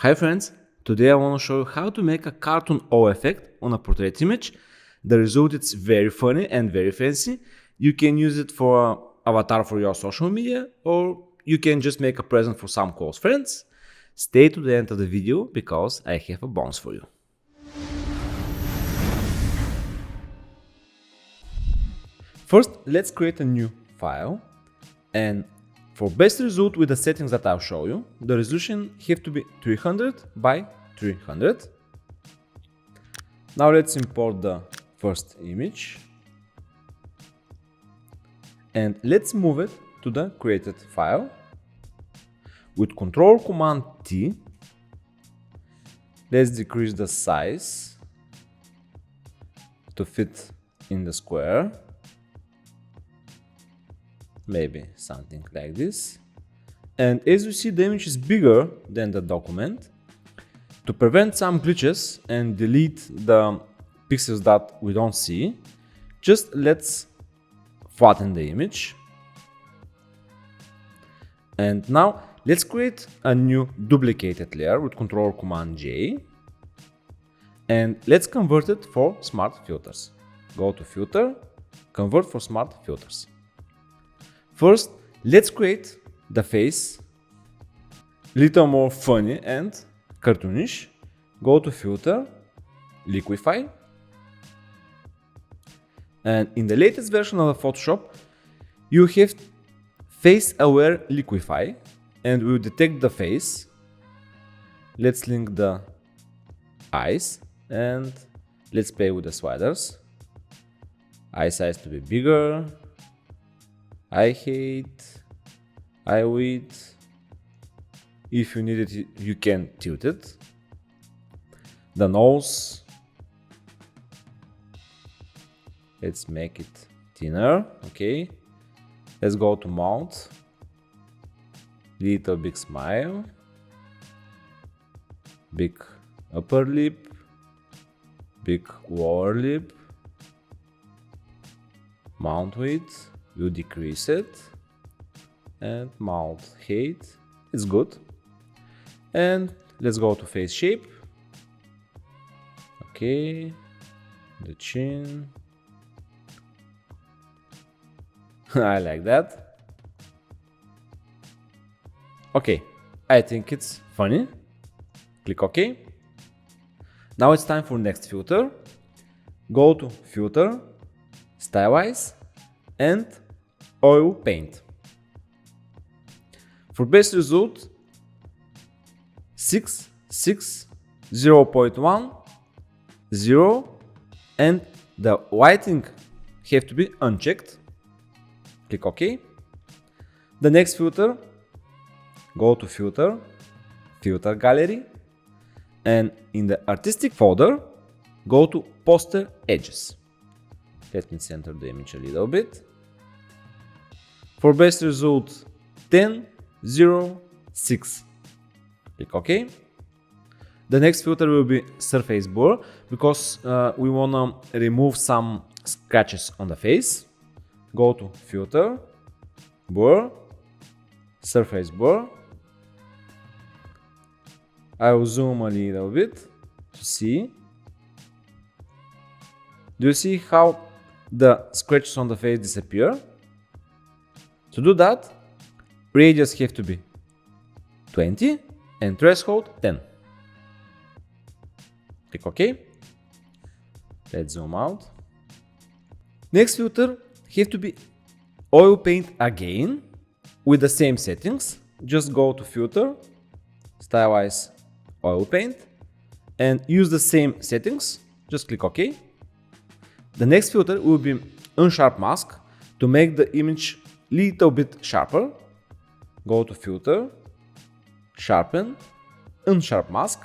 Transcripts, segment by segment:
Hi friends, today I want to show you how to make a cartoon O effect on a portrait image. The result is very funny and very fancy. You can use it for an avatar for your social media, or you can just make a present for some close friends. Stay to the end of the video because I have a bonus for you. First, let's create a new file, and for best result with the settings that I'll show you, the resolution have to be 300 by 300. Now let's import the first image and let's move it to the created file. With Ctrl Command T, let's decrease the size to fit in the square. Maybe something like this. And as you see, the image is bigger than the document. To prevent some glitches and delete the pixels that we don't see, just let's flatten the image. And now let's create a new duplicated layer with Ctrl Command J. And let's convert it for smart filters. Go to Filter, Convert for smart filters. First, let's create the face a little more funny and cartoonish. Go to Filter, Liquify. And in the latest version of Photoshop, you have face aware Liquify and will detect the face. Let's link the eyes and let's play with the sliders. Eye size to be bigger. Eye height, eye width. If you need it, you can tilt it. The nose. Let's make it thinner. Okay. Let's go to mouth. Little big smile. Big upper lip. Big lower lip. Mouth width. You decrease it, and mouth height is good. And let's go to face shape. Okay, the chin. I like that. Okay, I think it's funny. Click OK. Now it's time for next filter. Go to Filter, Stylize, and Oil Paint. For best result, 6, 6, 0.1, 0, and the lighting have to be unchecked. Click OK. The next filter, go to Filter, Filter Gallery, and in the Artistic folder, go to Poster Edges. Let me center the image a little bit. For best result, 10, 0, 6. Click OK. The next filter will be Surface Blur because we want to remove some scratches on the face. Go to Filter, Blur, Surface Blur. I will zoom a little bit to see. Do you see how the scratches on the face disappear? To do that, radius have to be 20 and threshold 10. Click OK. Let's zoom out. Next filter have to be Oil Paint again with the same settings. Just go to Filter, Stylize, Oil Paint, and use the same settings. Just click OK. The next filter will be Unsharp Mask to make the image little bit sharper. Go to Filter, Sharpen, Unsharp Mask.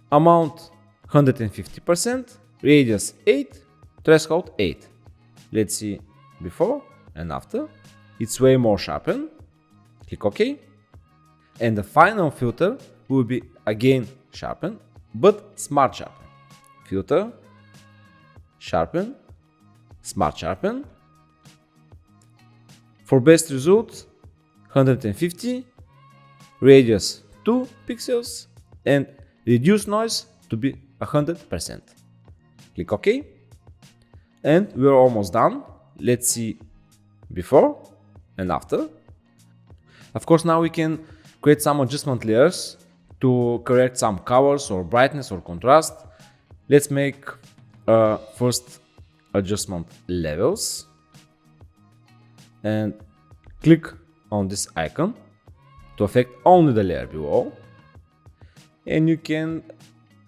Amount 150%, radius 8, threshold 8. Let's see before and after. It's way more sharpened. Click OK. And the final filter will be again sharpen, but smart sharpen. Filter, Sharpen, Smart Sharpen. For best result, 150, radius 2 pixels and reduce noise to be 100%. Click OK. And we're almost done. Let's see before and after. Of course, now we can create some adjustment layers to correct some colors or brightness or contrast. Let's make first adjustment levels and click on this icon to affect only the layer below. And you can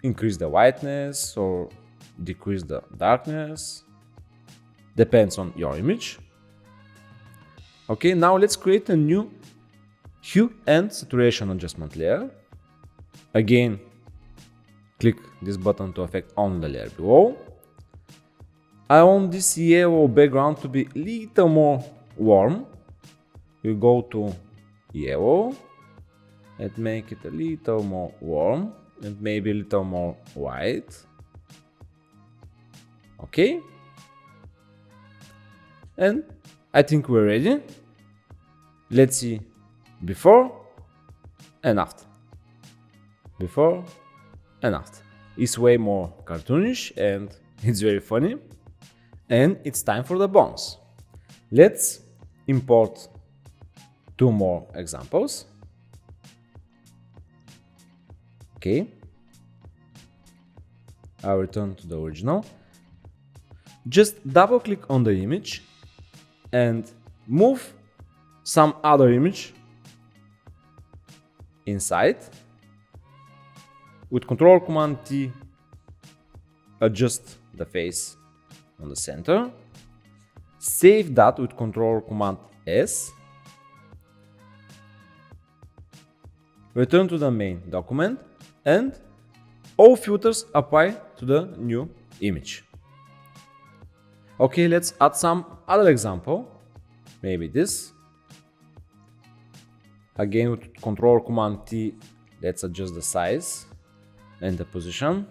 increase the whiteness or decrease the darkness, depends on your image. Okay, now let's create a new hue and saturation adjustment layer. Again, click this button to affect only the layer below. I want this yellow background to be a little more warm. You go to yellow and make it a little more warm and maybe a little more white. Okay. And I think we're ready. Let's see before and after. Before and after. It's way more cartoonish and it's very funny. And it's time for the bones. Let's import 2 more examples. Okay. I'll return to the original. Just double click on the image and move some other image inside. With Control Command T, adjust the face on the center. Save that with Control Command S. Return to the main document and all filters apply to the new image. Okay, let's add some other example. Maybe this. Again with Control Command T, let's adjust the size and the position.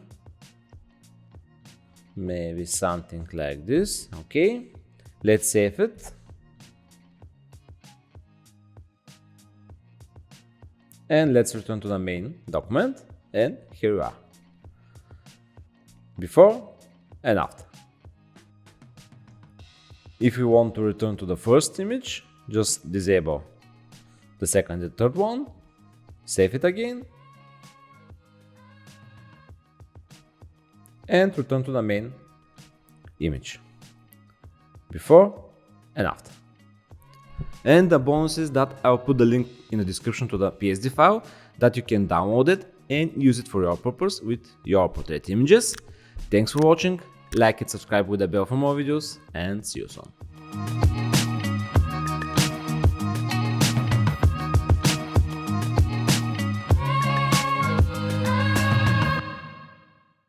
Maybe something like this. Okay, let's save it. And let's return to the main document. And here we are. Before and after. If you want to return to the first image, just disable the second and third one. Save it again. And return to the main image. Before and after. And the bonus is that I'll put the link in the description to the PSD file that you can download it and use it for your purpose with your portrait images. Thanks for watching, like and subscribe with the bell for more videos, and see you soon.